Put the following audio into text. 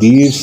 20